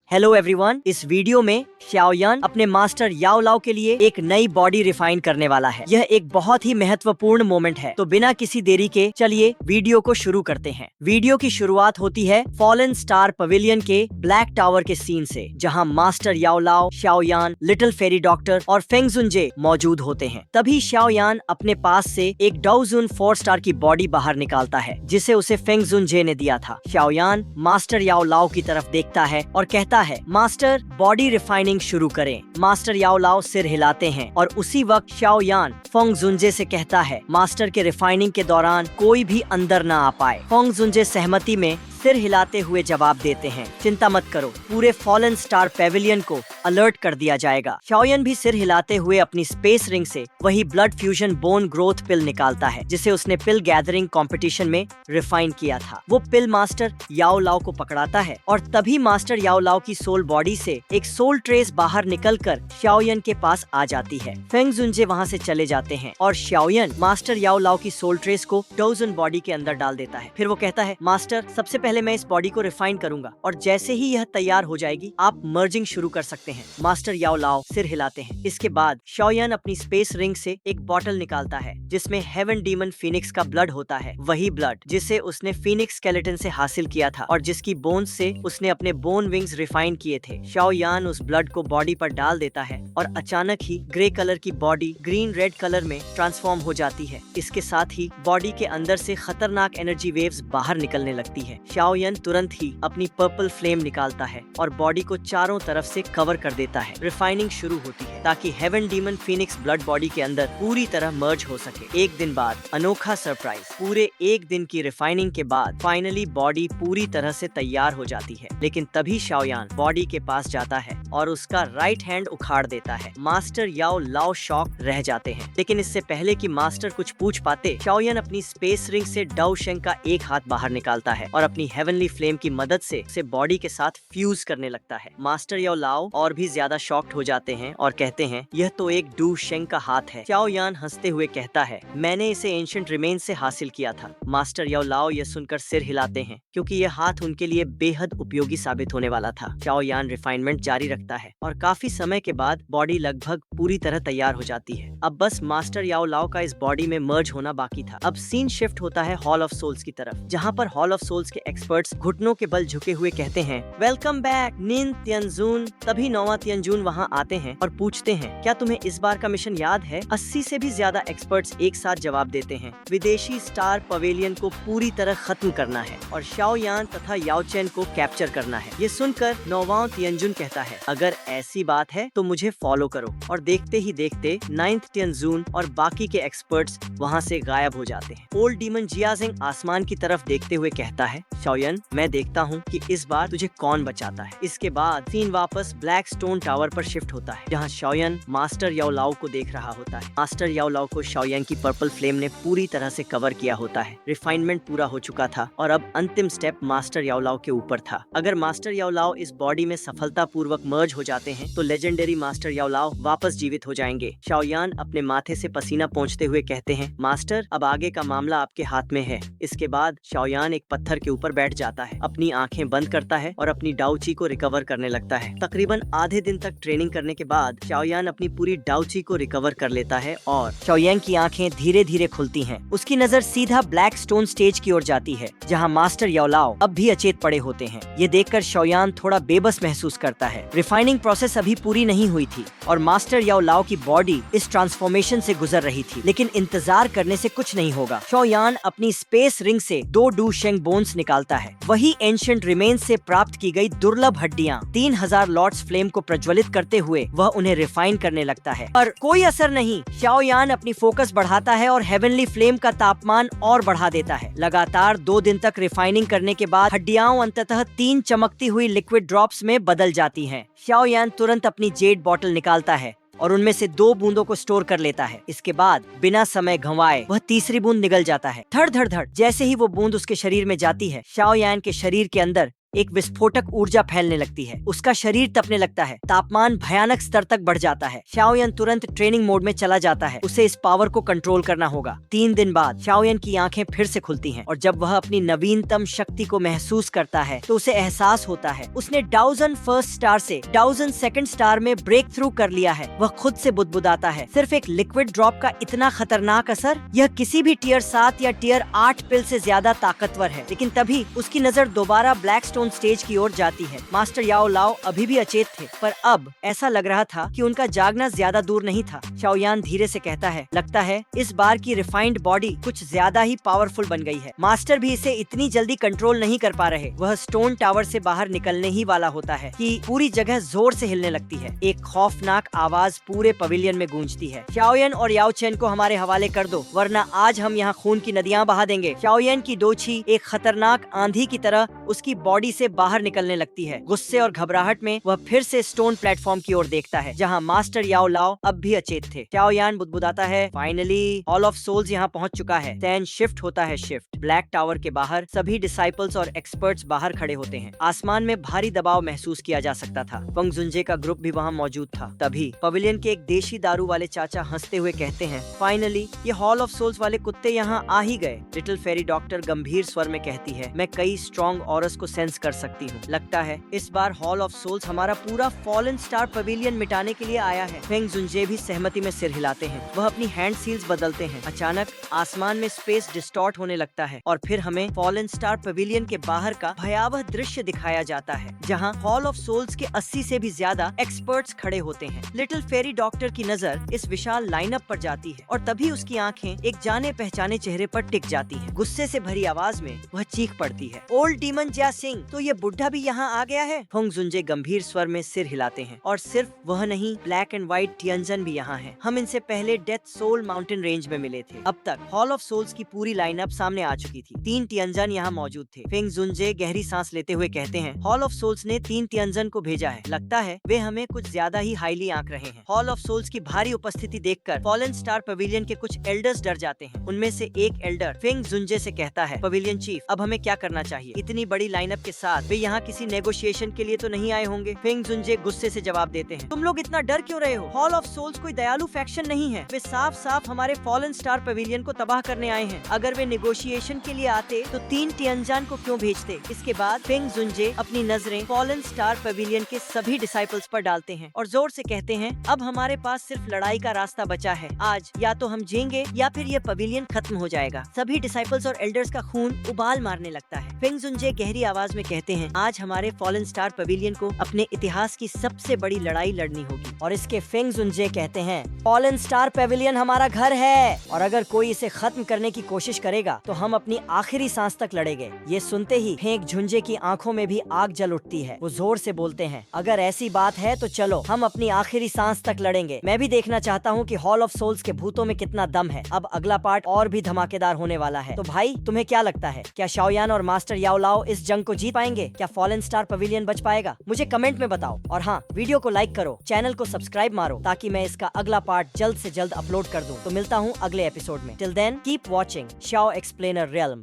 Hello everyone, इस video में शाओयान अपने मास्टर याओ लाओ के लिए एक नई बॉडी रिफाइन करने वाला है। यह एक बहुत ही महत्वपूर्ण मोमेंट है, तो बिना किसी देरी के चलिए वीडियो को शुरू करते हैं। वीडियो की शुरुआत होती है फॉलन स्टार पवेलियन के ब्लैक टावर के सीन से, जहां मास्टर याओ लाओ, शाओयान, लिटिल फेरी डॉक्टर और फेंग जुनजे मौजूद होते हैं। तभी शाओयान अपने पास से एक डाउजुन 4 स्टार की बॉडी बाहर निकालता है, जिसे उसे फेंग जुनजे ने दिया था। शाओयान मास्टर याओ लाओ की तरफ देखता है और कहता है, मास्टर बॉडी रिफाइनिंग शुरू करें। मास्टर याओ लाओ सिर हिलाते हैं और उसी वक्त शाओयान फेंग जुनजे से कहता है, मास्टर के रिफाइनिंग के दौरान कोई भी अंदर न आ पाए। फेंग जुनजे सहमति में सिर हिलाते हुए जवाब देते हैं, चिंता मत करो, पूरे फॉलन स्टार पेविलियन को अलर्ट कर दिया जाएगा। शाओयान भी सिर हिलाते हुए अपनी स्पेस रिंग से वही ब्लड फ्यूजन बोन ग्रोथ पिल निकालता है, जिसे उसने पिल गैदरिंग कंपटीशन में रिफाइन किया था। वो पिल मास्टर याओ लाओ को पकड़ाता है और तभी मास्टर याओ लाओ की सोल बॉडी से एक सोल ट्रेस बाहर निकलकर शाओयान के पास आ जाती है। फेंग जुनजे वहाँ से चले जाते हैं और शाओयान मास्टर याओ लाओ की सोल ट्रेस को डाउजुन बॉडी के अंदर डाल देता है। फिर वो कहता है, मास्टर सबसे पहले मैं इस बॉडी को रिफाइन करूंगा और जैसे ही यह तैयार हो जाएगी आप मर्जिंग शुरू कर सकते हैं। मास्टर याओ लाओ सिर हिलाते हैं। इसके बाद शाओयान अपनी स्पेस रिंग से एक बॉटल निकालता है, जिसमें हेवन डीमन फीनिक्स का ब्लड होता है, वही ब्लड जिसे उसने फीनिक्स स्केलेटन से हासिल किया था और जिसकी बोन्स से उसने अपने बोन विंग्स रिफाइन किए थे। शाओयान उस ब्लड को बॉडी पर डाल देता है और अचानक ही ग्रे कलर की बॉडी ग्रीन रेड कलर में ट्रांसफॉर्म हो जाती है। इसके साथ ही बॉडी के अंदर से खतरनाक एनर्जी वेव्स बाहर निकलने लगती है। शाओयान तुरंत ही अपनी पर्पल फ्लेम निकालता है और बॉडी को चारों तरफ से कवर कर देता है। रिफाइनिंग शुरू होती है ताकि heaven demon phoenix blood body के अंदर पूरी तरह मर्ज हो सके। एक दिन बाद अनोखा सरप्राइज, पूरे एक दिन की रिफाइनिंग के बाद फाइनली बॉडी पूरी तरह से तैयार हो जाती है। लेकिन तभी शाओयान बॉडी के पास जाता है और उसका राइट हैंड उखाड़ देता है। मास्टर याओ लाओ शॉक रह जाते हैं, लेकिन इससे पहले कि मास्टर कुछ पूछ पाते, शाओयान अपनी स्पेस रिंग से डाउ शेंग का एक हाथ बाहर निकालता है और अपनी हेवनली फ्लेम की मदद से उसे बॉडी के साथ फ्यूज करने लगता है। मास्टर याओ लाओ और भी ज्यादा शॉक्ड हो जाते हैं और कहते हैं, यह तो एक डू शेंग का हाथ है। शाओयान हंसते हुए कहता है, मैंने इसे एंशिएंट रिमेन से हासिल किया था। मास्टर याओ लाओ यह सुनकर सिर हिलाते हैं, क्योंकि यह हाथ उनके लिए बेहद उपयोगी साबित होने वाला था। शाओयान रिफाइनमेंट जारी रखता है और काफी समय के बाद बॉडी लगभग पूरी तरह तैयार हो जाती है। अब बस मास्टर याओ लाओ का इस बॉडी में मर्ज होना बाकी था। अब सीन शिफ्ट होता है हॉल ऑफ सोल्स की तरफ, जहाँ पर हॉल ऑफ सोल्स के एक्सपर्ट्स घुटनों के बल झुके हुए कहते हैं, वेलकम बैक निन तियानजुन। तभी नौवां तियानजुन वहाँ आते हैं और पूछते हैं, क्या तुम्हें इस बार का मिशन याद है? 80 से भी ज्यादा एक्सपर्ट्स एक साथ जवाब देते हैं, विदेशी स्टार पवेलियन को पूरी तरह खत्म करना है और शाओयान तथा याओ चेन को कैप्चर करना है। ये सुनकर नौवां तियानजुन कहता है, अगर ऐसी बात है तो मुझे फॉलो करो। और देखते ही देखते 9th तियानजुन और बाकी के एक्सपर्ट्स वहाँ से गायब हो जाते हैं। ओल्ड डीमन जियाजिंग आसमान की तरफ देखते हुए कहता है, शाओयान मैं देखता हूँ कि इस बार तुझे कौन बचाता है। इसके बाद सीन वापस ब्लैक स्टोन टावर पर शिफ्ट होता है, जहाँ शाओयान मास्टर याओ लाओ को देख रहा होता है। मास्टर याओ लाओ को शाओयान की पर्पल फ्लेम ने पूरी तरह से कवर किया होता है। रिफाइनमेंट पूरा हो चुका था और अब अंतिम स्टेप मास्टर याओ लाओ के ऊपर था। अगर मास्टर याओ लाओ इस बॉडी में सफलता पूर्वक मर्ज हो जाते हैं तो लेजेंडरी मास्टर याओ लाओ वापस जीवित हो जाएंगे। शाओयान अपने माथे से पसीना पोंछते हुए कहते हैं, मास्टर अब आगे का मामला आपके हाथ में है। इसके बाद शाओयान एक पत्थर के ऊपर बैठ जाता है, अपनी आंखें बंद करता है और अपनी डाउची को रिकवर करने लगता है। तकरीबन आधे दिन तक ट्रेनिंग करने के बाद शाओयान अपनी पूरी डाउची को रिकवर कर लेता है और शाओयान की आंखें धीरे धीरे खुलती हैं। उसकी नजर सीधा ब्लैक स्टोन स्टेज की ओर जाती है, जहां मास्टर याओ लाओ अब भी अचेत पड़े होते हैं। ये देखकर शाओयान थोड़ा बेबस महसूस करता है। रिफाइनिंग प्रोसेस अभी पूरी नहीं हुई थी और मास्टर याओ लाओ की बॉडी इस ट्रांसफॉर्मेशन से गुजर रही थी, लेकिन इंतजार करने से कुछ नहीं होगा। शाओयान अपनी स्पेस रिंग से 2 डू शेंग बोन्स निकालता है, वही एंशिएंट रिमेन्स से प्राप्त की गई दुर्लभ हड्डियां। 3000 लॉर्ड्स फ्लेम को प्रज्वलित करते हुए वह उन्हें रिफाइन करने लगता है, पर कोई असर नहीं। शाओयान अपनी फोकस बढ़ाता है और हेवनली फ्लेम का तापमान और बढ़ा देता है। लगातार 2 दिन तक रिफाइनिंग करने के बाद हड्डियां अंततः 3 चमकती हुई लिक्विड ड्रॉप्स में बदल जाती हैं। शाओयान तुरंत अपनी जेड बॉटल निकालता है और उनमें से 2 बूंदों को स्टोर कर लेता है। इसके बाद बिना समय गंवाए वह तीसरी बूंद निगल जाता है। धड़ धड़ धड़ जैसे ही वो बूंद उसके शरीर में जाती है, शाओयान के शरीर के अंदर एक विस्फोटक ऊर्जा फैलने लगती है। उसका शरीर तपने लगता है, तापमान भयानक स्तर तक बढ़ जाता है। शाओयान तुरंत ट्रेनिंग मोड में चला जाता है। उसे इस पावर को कंट्रोल करना होगा। 3 दिन बाद शाओयान की आंखें फिर से खुलती हैं और जब वह अपनी नवीनतम शक्ति को महसूस करता है तो उसे एहसास होता है उसने 1000 फर्स्ट स्टार से 1000 सेकंड स्टार में ब्रेक थ्रू कर लिया है। वह खुद से बुदबुदाता है, सिर्फ एक लिक्विड ड्रॉप का इतना खतरनाक असर, यह किसी भी टियर 7 या टियर 8 पिल से ज्यादा ताकतवर है। लेकिन तभी उसकी नजर दोबारा ब्लैक स्टोन स्टेज की ओर जाती है। मास्टर याओ लाओ अभी भी अचेत थे, पर अब ऐसा लग रहा था कि उनका जागना ज्यादा दूर नहीं था। शाओयान धीरे से कहता है, लगता है इस बार की रिफाइंड बॉडी कुछ ज्यादा ही पावरफुल बन गई है। मास्टर भी इसे इतनी जल्दी कंट्रोल नहीं कर पा रहे। वह स्टोन टावर से बाहर निकलने ही वाला होता है कि पूरी जगह जोर से हिलने लगती है। एक खौफनाक आवाज पूरे पवेलियन में गूंजती है, शाओयान और याओ चेन को हमारे हवाले कर दो, वरना आज हम यहाँ खून की नदियाँ बहा देंगे। शाओयान की दोछी एक खतरनाक आंधी की तरह उसकी बॉडी से बाहर निकलने लगती है। गुस्से और घबराहट में वह फिर से स्टोन प्लेटफॉर्म की ओर देखता है जहाँ मास्टर याओ लाओ अब भी अचेत थे। शाओयान बुदबुदाता है, फाइनली हॉल ऑफ सोल्स यहाँ पहुँच चुका है। सैन शिफ्ट होता है। शिफ्ट ब्लैक टावर के बाहर सभी डिसाइपल्स और एक्सपर्ट्स बाहर खड़े होते हैं। आसमान में भारी दबाव महसूस किया जा सकता था। फंग जुनजे का ग्रुप भी वहाँ मौजूद था। तभी पवेलियन के एक देशी दारू वाले चाचा हंसते हुए कहते हैं, फाइनली ये हॉल ऑफ सोल्स वाले कुत्ते यहाँ आ ही गए। लिटिल फेरी डॉक्टर गंभीर स्वर में कहती है, मैं कई स्ट्रॉन्ग ऑरस को सेंस कर सकती हूँ। लगता है इस बार हॉल ऑफ सोल्स हमारा पूरा फॉलन स्टार पवेलियन मिटाने के लिए आया है। फेंग जुनजे भी सहमति में सिर हिलाते हैं। वह अपनी हैंड सील्स बदलते हैं। अचानक आसमान में स्पेस डिस्टॉर्ट होने लगता है और फिर हमें फॉलन स्टार पवेलियन के बाहर का भयावह दृश्य दिखाया जाता है जहाँ हॉल ऑफ सोल्स के 80 से भी ज्यादा एक्सपर्ट्स खड़े होते हैं। लिटिल फेरी डॉक्टर की नजर इस विशाल लाइनअप पर जाती है और तभी उसकी आंखें एक जाने पहचाने चेहरे पर टिक जाती हैं। गुस्से से भरी आवाज में वह चीख पड़ती है, ओल्ड डीमन जिया सिंह, तो ये बुढ़ा भी यहाँ आ गया है। फंग जुनजे गंभीर स्वर में सिर हिलाते हैं। और सिर्फ वह नहीं, ब्लैक एंड व्हाइट टियंजन भी यहाँ है। हम इनसे पहले डेथ सोल माउंटेन रेंज में मिले थे। अब तक हॉल ऑफ सोल्स की पूरी लाइनअप सामने आ चुकी थी। 3 टियंजन यहाँ मौजूद थे। फेंग जुनजे गहरी सांस लेते हुए कहते हैं, हॉल ऑफ सोल्स ने 3 टियंजन को भेजा है। लगता है वे हमें कुछ ज्यादा ही हाईली आंक रहे हैं। हॉल ऑफ सोल्स की भारी उपस्थिति देखकर फॉलन स्टार पवेलियन के कुछ एल्डर्स डर जाते हैं। उनमें से एक एल्डर फेंग जुनजे से कहता है, पवेलियन चीफ, अब हमें क्या करना चाहिए? इतनी बड़ी लाइनअप के साथ वे यहाँ किसी नेगोशिएशन के लिए तो नहीं आए होंगे? फेंग जुनजे गुस्से से जवाब देते हैं, तुम लोग इतना डर क्यों रहे हो? हॉल ऑफ सोल्स कोई दयालु फैक्शन नहीं है। वे साफ साफ हमारे फॉलन स्टार पवेलियन को तबाह करने आए हैं। अगर वे नेगोशिएशन के लिए आते तो 3 टियंजान को क्यों भेजते? इसके बाद फेंग जुनजे अपनी नजरें फॉलन स्टार पवेलियन के सभी डिसाइपल्स पर डालते हैं और जोर से कहते हैं, अब हमारे पास सिर्फ लड़ाई का रास्ता बचा है। आज या तो हम जीएंगे या फिर ये पवेलियन खत्म हो जाएगा। सभी डिसाइपल्स और एल्डर्स का खून उबाल मारने लगता है। फेंग जुनजे गहरी आवाज में कहते हैं, आज हमारे फॉलन स्टार पवेलियन को अपने इतिहास की सबसे बड़ी लड़ाई लड़नी होगी। और इसके फेंग जुनजे कहते हैं, फॉलन स्टार पवेलियन हमारा घर है और अगर कोई इसे खत्म करने की कोशिश करेगा तो हम अपनी आखिरी सांस तक लड़ेंगे। ये सुनते ही फेंग जुनजे की आंखों में भी आग जल उठती है। वो जोर से बोलते हैं, अगर ऐसी बात है तो चलो हम अपनी आखिरी सांस तक लड़ेंगे। मैं भी देखना चाहता हूँ कि हॉल ऑफ सोल्स के भूतों में कितना दम है। अब अगला पार्ट और भी धमाकेदार होने वाला है। तो भाई, तुम्हें क्या लगता है, क्या शाओयान और मास्टर याओ लाओ इस जंग को जीत पाएंगे? क्या फॉलन स्टार पवेलियन बच पाएगा? मुझे कमेंट में बताओ। और हाँ, वीडियो को लाइक करो, चैनल को सब्सक्राइब मारो ताकि मैं इसका अगला पार्ट जल्द से जल्द अपलोड कर दूं। तो मिलता हूँ अगले एपिसोड में। Till then keep watching Shao explainer realm.